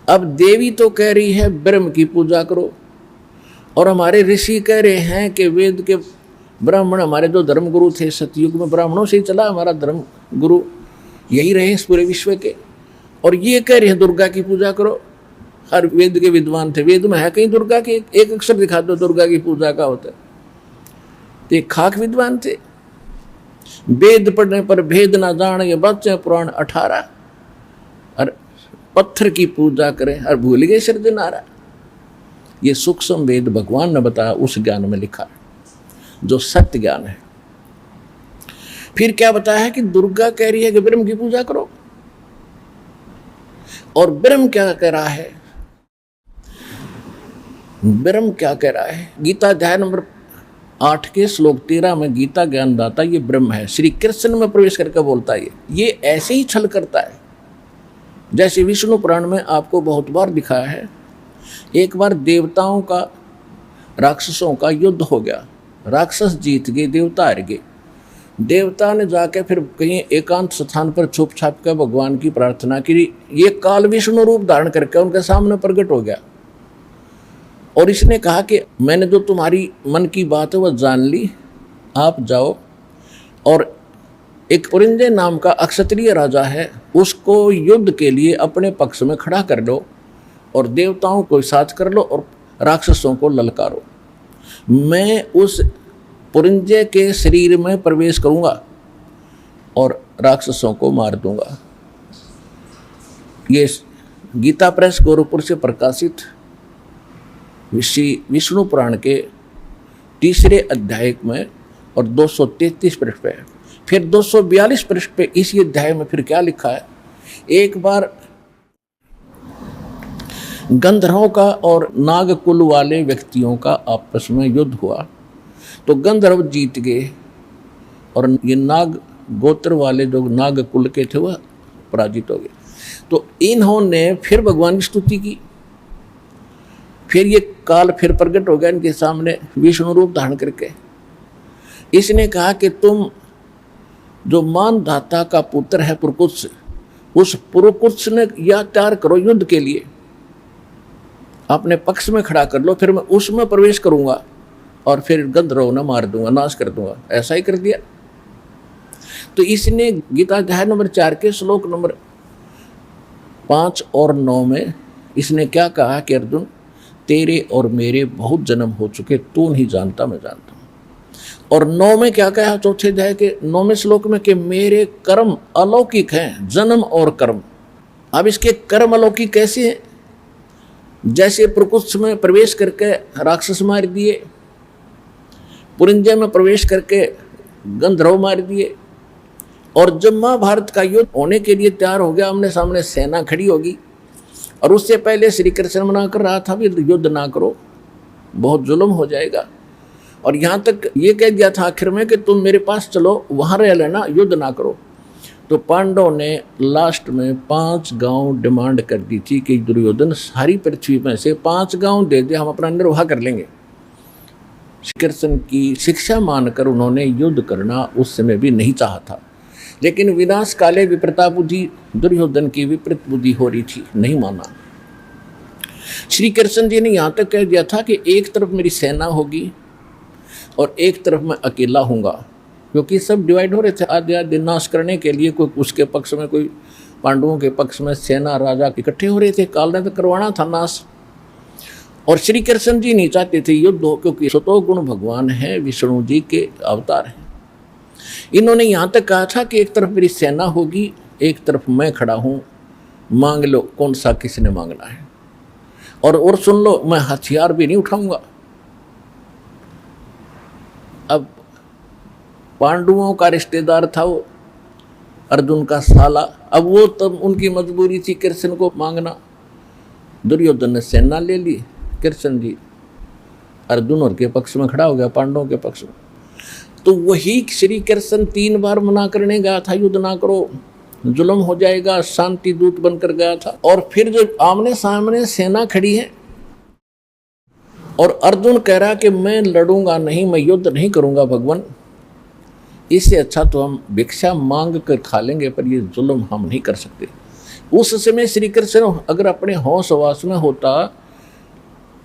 अब देवी तो कह रही है ब्रह्म की पूजा करो, और हमारे ऋषि कह रहे हैं कि वेद के ब्राह्मण, हमारे जो धर्म गुरु थे सतयुग में, ब्राह्मणों से ही चला हमारा धर्म गुरु, यही रहे इस पूरे विश्व के, और ये कह रहे हैं दुर्गा की पूजा करो। हर वेद के विद्वान थे, वेद में है कहीं दुर्गा के एक अक्षर दिखा दो दुर्गा की पूजा का होता है। तो एक खाक विद्वान थे, वेद पढ़ने पर भेद ना जान, ये बच्चे पुराण 18, और पत्थर की पूजा करें और भूल गए सिरजनारा। ये सूक्ष्म वेद भगवान ने बताया, उस ज्ञान में लिखा है जो सत्य ज्ञान है। फिर क्या बताया है कि दुर्गा कह रही है कि ब्रह्म की पूजा करो, और ब्रह्म क्या कह रहा है, ब्रह्म क्या कह रहा है, गीता अध्याय नंबर 8 के श्लोक 13 में गीता ज्ञान दाता ये ब्रह्म है, श्री कृष्ण में प्रवेश करके बोलता है। ये ऐसे ही छल करता है जैसे विष्णु पुराण में आपको बहुत बार दिखाया है। एक बार देवताओं का राक्षसों का युद्ध हो गया, राक्षस जीत गए, देवता हार गए। देवता ने जाके फिर कहीं एकांत स्थान पर छुप छाप कर भगवान की प्रार्थना की। ये काल विष्णु रूप धारण करके उनके सामने प्रकट हो गया, और इसने कहा कि मैंने जो तुम्हारी मन की बात है वह जान ली, आप जाओ और एक पुरिंजय नाम का अक्षत्रिय राजा है, उसको युद्ध के लिए अपने पक्ष में खड़ा कर लो, और देवताओं को साथ कर लो और राक्षसों को ललकारो। मैं उस पुरिंजय के शरीर में प्रवेश करूंगा और राक्षसों को मार दूंगा। ये गीता प्रेस गोरखपुर से प्रकाशित विष्णु पुराण के 3 अध्याय में और 233 पृष्ठ पे। फिर 242 पृष्ठ पे इसी अध्याय में फिर क्या लिखा है, एक बार गंधर्वों का और नागकुल वाले व्यक्तियों का आपस में युद्ध हुआ, तो गंधर्व जीत गए और ये नाग गोत्र वाले जो नागकुल के थे वह पराजित हो गए। तो इन्होंने फिर भगवान की स्तुति की। फिर ये काल फिर प्रकट हो गया इनके सामने विष्णु रूप धारण करके। इसने कहा कि तुम जो मानधाता का पुत्र है पुरकुत्स, उस पुरकुत्स ने या तैयार करो युद्ध के लिए, अपने पक्ष में खड़ा कर लो, फिर मैं उसमें प्रवेश करूंगा और फिर गंधर्वों ने मार दूंगा, नाश कर दूंगा। ऐसा ही कर दिया। तो इसने गीता अध्याय नंबर 4 के श्लोक नंबर 5 और 9 में इसने क्या कहा कि अर्जुन, तेरे और मेरे बहुत जन्म हो चुके, तू नहीं जानता मैं जानता हूं। और 9 में क्या कहा, चौथे अध्याय के 9वें श्लोक में, कि मेरे कर्म अलौकिक हैं, जन्म और कर्म। अब इसके कर्म अलौकिक कैसे हैं? जैसे प्रकुत्स में प्रवेश करके राक्षस मार दिए, पुरिंजय में प्रवेश करके गंधर्व मार दिए, और जब महाभारत का युद्ध होने के लिए तैयार हो गया, आमने सामने सेना खड़ी होगी, और उससे पहले श्री कृष्ण मना कर रहा था भी युद्ध ना करो, बहुत जुल्म हो जाएगा, और यहाँ तक ये कह दिया था आखिर में कि तुम मेरे पास चलो, वहाँ रह लेना, युद्ध ना करो। तो पांडवों ने लास्ट में 5 गांव डिमांड कर दी थी कि दुर्योधन सारी पृथ्वी में से 5 गांव दे दे, हम अपना निर्वाह कर लेंगे। श्री कृष्ण की शिक्षा मानकर उन्होंने युद्ध करना उस समय भी नहीं चाहा था, लेकिन विनाश काले विपरीता बुद्धि, दुर्योधन की विपरीत बुद्धि हो रही थी, नहीं माना। श्री कृष्ण जी ने यहाँ तक कह दिया था कि एक तरफ मेरी सेना होगी और एक तरफ मैं अकेला हूँगा, क्योंकि सब डिवाइड हो रहे थे आधे आधे नाश करने के लिए। कोई उसके पक्ष में, कोई पांडवों के पक्ष में सेना राजा इकट्ठे हो रहे थे, काल ने तो करवाना था नाश। और श्री कृष्ण जी नहीं चाहते थे युद्ध हो, क्योंकि सतोगुण भगवान है, विष्णु जी के अवतार हैं। इन्होंने यहाँ तक कहा था कि एक तरफ मेरी सेना होगी, एक तरफ मैं खड़ा हूँ, मांग लो कौन सा किसने मांगना है। और सुन लो, मैं हथियार भी नहीं उठाऊंगा। अब पांडवों का रिश्तेदार था वो, अर्जुन का साला। अब वो तब उनकी मजबूरी थी कृष्ण को मांगना। दुर्योधन ने सेना ले ली, कृष्ण जी अर्जुन और के पक्ष में खड़ा हो गया, पांडवों के पक्ष में। तो वही श्री कृष्ण 3 बार मना करने गया था, युद्ध ना करो, जुल्म हो जाएगा, शांति दूत बनकर गया था। और फिर जब आमने सामने सेना खड़ी है और अर्जुन कह रहा कि मैं लड़ूंगा नहीं, मैं युद्ध नहीं करूंगा भगवान, इससे अच्छा तो हम भिक्षा मांग कर खा लेंगे, पर ये जुल्म हम नहीं कर सकते। उस समय श्री कृष्ण अगर अपने होश वास में होता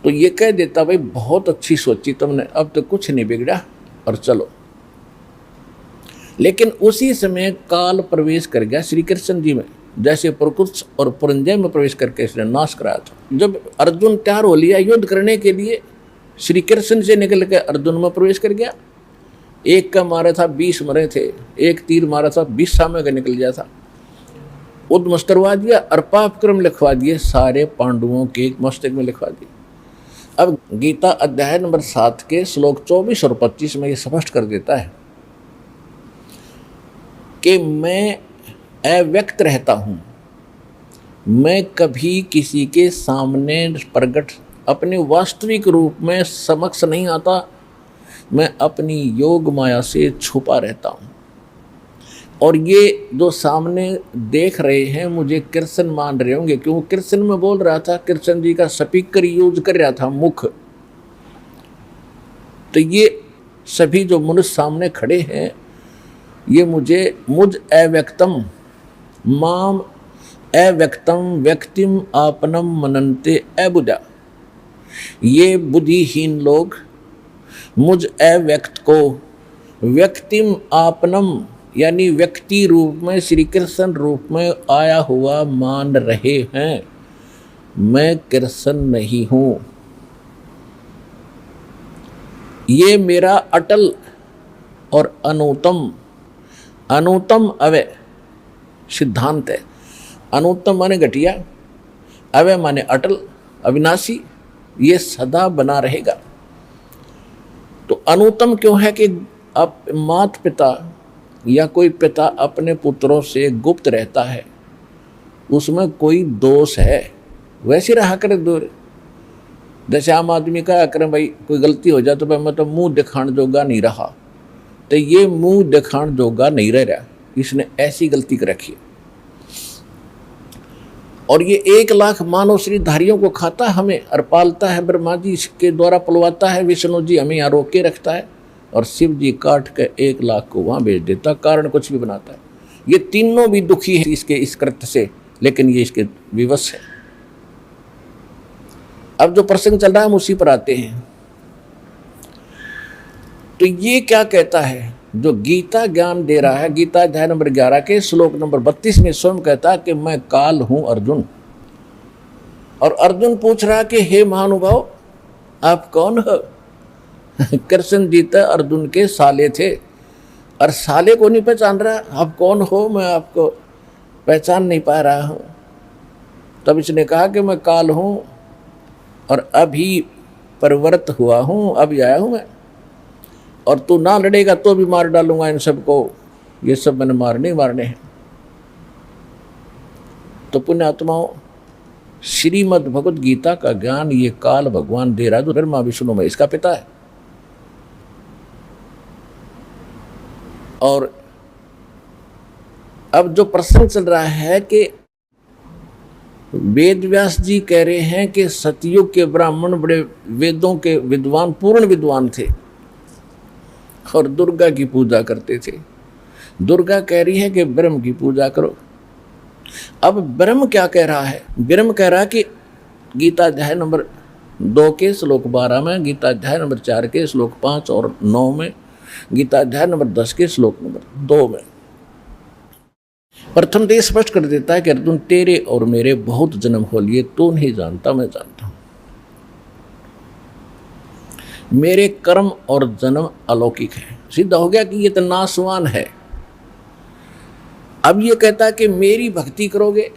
तो ये कह देता, भाई बहुत अच्छी सोची तुमने, अब तो कुछ नहीं बिगड़ा और चलो। लेकिन उसी समय काल प्रवेश कर गया श्री कृष्ण जी में, जैसे प्रकुत्स और पुरंजय में प्रवेश करके इसने नाश कराया था। जब अर्जुन तैयार हो लिया युद्ध करने के लिए, श्री कृष्ण से निकल के अर्जुन में प्रवेश कर गया। एक का मारा था 20 मरे थे, एक तीर मारा था 20 सामने का निकल गया था। उद्मस्त करवा दिया और पाप क्रम लिखवा दिए, सारे पांडवों के मस्तक में लिखवा दिए। अब गीता अध्याय नंबर 7 के श्लोक 24 और 25 में ये स्पष्ट कर देता है कि मैं अव्यक्त रहता हूँ, मैं कभी किसी के सामने प्रकट अपने वास्तविक रूप में समक्ष नहीं आता, मैं अपनी योग माया से छुपा रहता हूँ। और ये जो सामने देख रहे हैं मुझे कृष्ण मान रहे होंगे, क्यों कृष्ण में बोल रहा था, कृष्ण जी का स्पीकर यूज कर रहा था मुख। तो ये सभी जो मनुष्य सामने खड़े हैं ये मुझ अव्यक्तम माम अव्यक्तम व्यक्तिम आपनम मनन्ते अबुधा, ये बुद्धिहीन लोग मुझ अव्यक्त को व्यक्तिम आपनम यानी व्यक्ति रूप में, श्री कृष्ण रूप में आया हुआ मान रहे हैं। मैं कृष्ण नहीं हूं, ये मेरा अटल और अनुतम अवय सिद्धांत है। अनुतम माने घटिया, अवय माने अटल अविनाशी, ये सदा बना रहेगा। तो अनुतम क्यों है कि अब माता पिता या कोई पिता अपने पुत्रों से गुप्त रहता है, उसमें कोई दोष है, वैसे रहा करे दूर। जैसे आम आदमी का करें भाई कोई गलती हो जाए तो भाई मैं तो मुंह दिखाने जोगा नहीं रहा, तो ये मुंह दिखाने जोगा नहीं रह रहा, इसने ऐसी गलती कर रखी। और ये 1 लाख मानव श्रीधारियों को खाता हमें और पालता है, ब्रह्मा जी के द्वारा पलवाता है, विष्णु जी हमें यहाँ रोक के रखता है, और शिव जी काट के 1 लाख को वहाँ भेज देता, कारण कुछ भी बनाता है। ये तीनों भी दुखी है इसके इस कृत्य से, लेकिन ये इसके विवश है। अब जो प्रसंग चल रहा है हम उसी पर आते हैं। तो ये क्या कहता है, जो गीता ज्ञान दे रहा है, गीता अध्याय नंबर 11 के श्लोक नंबर 32 में स्वयं कहता है कि मैं काल हूं अर्जुन। और अर्जुन पूछ रहा कि हे महानुभाव आप कौन हो? कृष्ण जी तो अर्जुन के साले थे और साले को नहीं पहचान रहा, आप कौन हो, मैं आपको पहचान नहीं पा रहा हूं। तब इसने कहा कि मैं काल हूं और अभी परिवर्त हुआ हूं, अभी आया हूं मैं, और तू ना लड़ेगा तो भी मार डालूंगा इन सबको, ये सब मैंने मारने हैं। तो पुण्यात्माओं, श्रीमद् भगवद गीता का ज्ञान ये काल भगवान दे रहा है, जो ब्रह्मा विष्णु में इसका पिता है। और अब जो प्रसंग चल रहा है कि वेद व्यास जी कह रहे हैं कि सतयुग के ब्राह्मण बड़े वेदों के विद्वान, पूर्ण विद्वान थे और दुर्गा की पूजा करते थे। दुर्गा कह रही है कि ब्रह्म की पूजा करो। अब ब्रह्म क्या कह रहा है? ब्रह्म कह रहा है कि गीता अध्याय नंबर 2 के श्लोक 12 में, गीता अध्याय नंबर 4 के श्लोक 5 और 9 में, गीता अध्याय नंबर 10 के श्लोक नंबर 2 में प्रथम तो स्पष्ट कर देता है कि अर्जुन तेरे और मेरे बहुत जन्म हो लिए, तू नहीं जानता मैं जानता हूं। मेरे कर्म और जन्म अलौकिक है। सिद्ध हो गया कि ये तो नाशवान है। अब ये कहता है कि मेरी भक्ति करोगे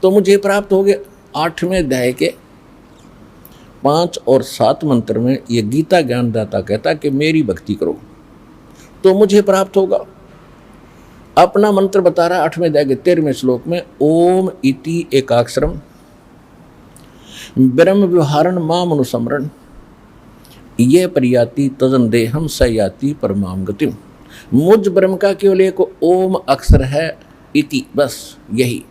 तो मुझे प्राप्त होगे, 8वें अध्याय के 5 और 7 मंत्र में ये गीता ज्ञानदाता कहता कि मेरी भक्ति करो तो मुझे प्राप्त होगा। अपना मंत्र बता रहा 8वें अध्याय के 13वें श्लोक में, ओम इति एकाक्षरम ब्रह्म व्यवहारण माम अनुसमरण ये परियाति तजन देहम सयाति परमाम गतिम। मुझ ब्रह्म का केवल एक ओम अक्षर है, इति, बस यही।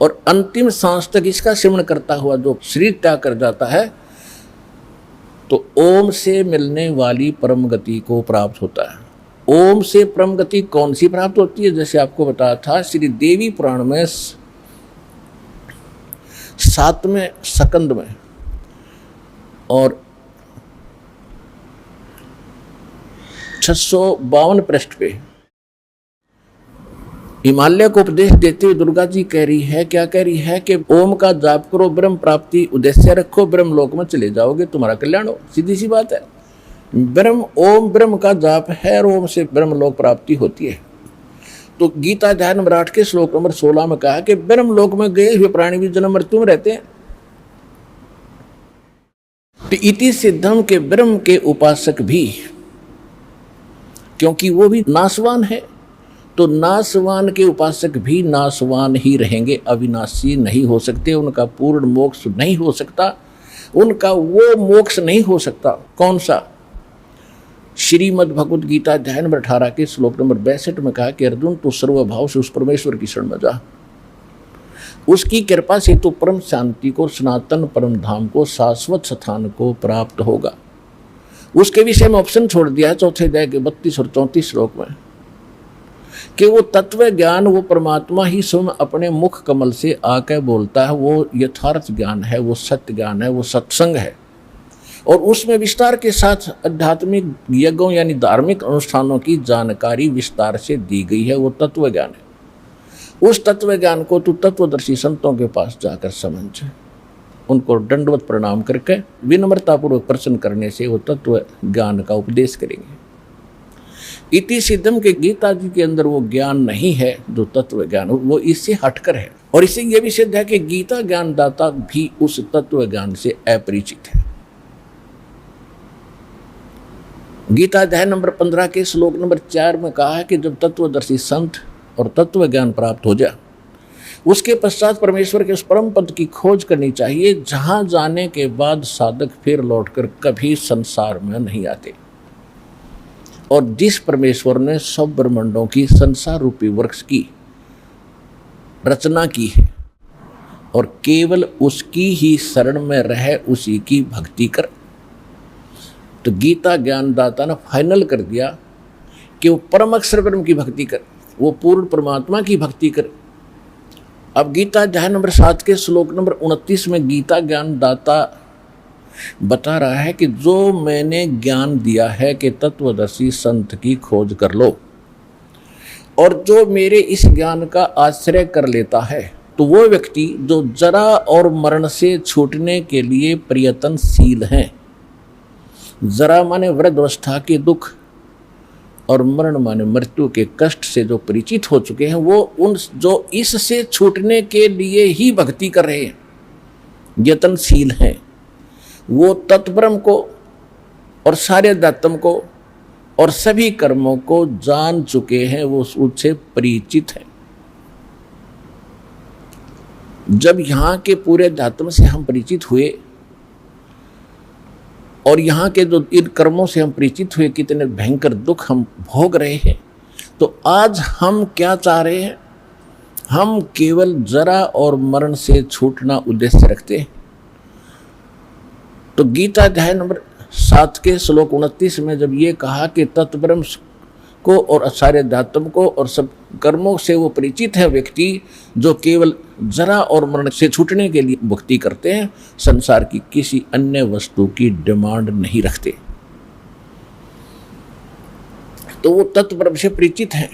और अंतिम सांस तक इसका सिमरण करता हुआ जो शरीर त्याग कर जाता है तो ओम से मिलने वाली परम गति को प्राप्त होता है। ओम से परम गति कौन सी प्राप्त होती है? जैसे आपको बताया था श्री देवी पुराण में 7वें स्कंद में और 652 पृष्ठ पे हिमालय को उपदेश देते हुए दुर्गा जी कह रही है, क्या कह रही है कि ओम का जाप करो, ब्रह्म प्राप्ति उद्देश्य रखो, ब्रह्म लोक में चले जाओगे, तुम्हारा कल्याण हो। सीधी सी बात है। ब्रह्म, ओम ब्रह्म का जाप है और ओम से ब्रह्म लोक प्राप्ति होती है। तो गीता अध्याय नंबर 8 के श्लोक नंबर 16 में कहा कि ब्रह्म लोक में गए हुए प्राणी भी जन्म मृत्यु में रहते हैं। तो इति सिद्धम के ब्रह्म के उपासक भी, क्योंकि वो भी नाशवान है, तो नाशवान के उपासक भी नाशवान ही रहेंगे, अविनाशी नहीं हो सकते, उनका पूर्ण मोक्ष नहीं हो सकता, उनका वो मोक्ष नहीं हो सकता। कौन सा? श्रीमद् भगवद गीता अध्याय नंबर 18 के श्लोक नंबर 62 में कहा कि अर्जुन तू सर्वभाव से उस परमेश्वर की शरण में जा, उसकी कृपा से तो परम शांति को, सनातन परम धाम को, शाश्वत स्थान को प्राप्त होगा। उसके विषय में ऑप्शन छोड़ दिया है 4 अध्याय के 32 और 34 श्लोक में कि वो तत्व ज्ञान, वो परमात्मा ही स्वयं अपने मुख कमल से आकर बोलता है, वो यथार्थ ज्ञान है, वो सत्य ज्ञान है, वो सत्संग है। और उसमें विस्तार के साथ आध्यात्मिक यज्ञों यानी धार्मिक अनुष्ठानों की जानकारी विस्तार से दी गई है, वो तत्व ज्ञान है। उस तत्व ज्ञान को तू तत्वदर्शी संतों के पास जाकर समझ, उनको दंडवत प्रणाम करके विनम्रतापूर्वक प्रश्न करने से वो तत्व ज्ञान का उपदेश करेंगे। इति सिद्धम के गीता जी के अंदर वो ज्ञान नहीं है जो तत्व ज्ञान, वो इससे हटकर है। और इससे यह भी सिद्ध है कि गीता ज्ञानदाता भी उस तत्व ज्ञान से अपरिचित है। गीता अध्याय नंबर 15 के श्लोक नंबर 4 में कहा है कि जब तत्वदर्शी संत और तत्व ज्ञान प्राप्त हो जाए उसके पश्चात परमेश्वर के उस परम पद की खोज करनी चाहिए, जहां जाने के बाद साधक फिर लौटकर कभी संसार में नहीं आते। और जिस परमेश्वर ने सब ब्रह्मांडों की संसार रूपी वृक्ष की रचना की है और केवल उसकी ही शरण में रह उसी की भक्ति कर, तो गीता ज्ञानदाता ने फाइनल कर दिया कि वो परम अक्षर ब्रह्म की भक्ति कर, वो पूर्ण परमात्मा की भक्ति कर। अब गीता अध्याय नंबर 7 के श्लोक नंबर 29 में गीता ज्ञानदाता बता रहा है कि जो मैंने ज्ञान दिया है कि तत्वदर्शी संत की खोज कर लो, और जो मेरे इस ज्ञान का आश्रय कर लेता है, तो वो व्यक्ति जो जरा और मरण से छूटने के लिए प्रयत्नशील हैं, जरा माने वृद्धावस्था के दुख और मरण माने मृत्यु के कष्ट से जो परिचित हो चुके हैं, वो उन जो इससे छूटने के लिए ही भक्ति कर रहे हैं, यत्नशील हैं, वो तत्ब्रह्म को और सारे अध्यात्म को और सभी कर्मों को जान चुके हैं, वो उससे परिचित हैं। जब यहाँ के पूरे अध्यात्म से हम परिचित हुए और यहाँ के जो इन कर्मों से हम परिचित हुए, कितने भयंकर दुख हम भोग रहे हैं, तो आज हम क्या चाह रहे हैं? हम केवल जरा और मरण से छूटना उद्देश्य रखते हैं। तो गीता अध्याय नंबर 7 के श्लोक 29 में जब ये कहा कि तत्ब्रह्म को और सारे अध्यात्म को और सब कर्मों से वो परिचित है व्यक्ति जो केवल जरा और मरण से छूटने के लिए भक्ति करते हैं, संसार की किसी अन्य वस्तु की डिमांड नहीं रखते, तो वो तत्ब्रह्म से परिचित हैं।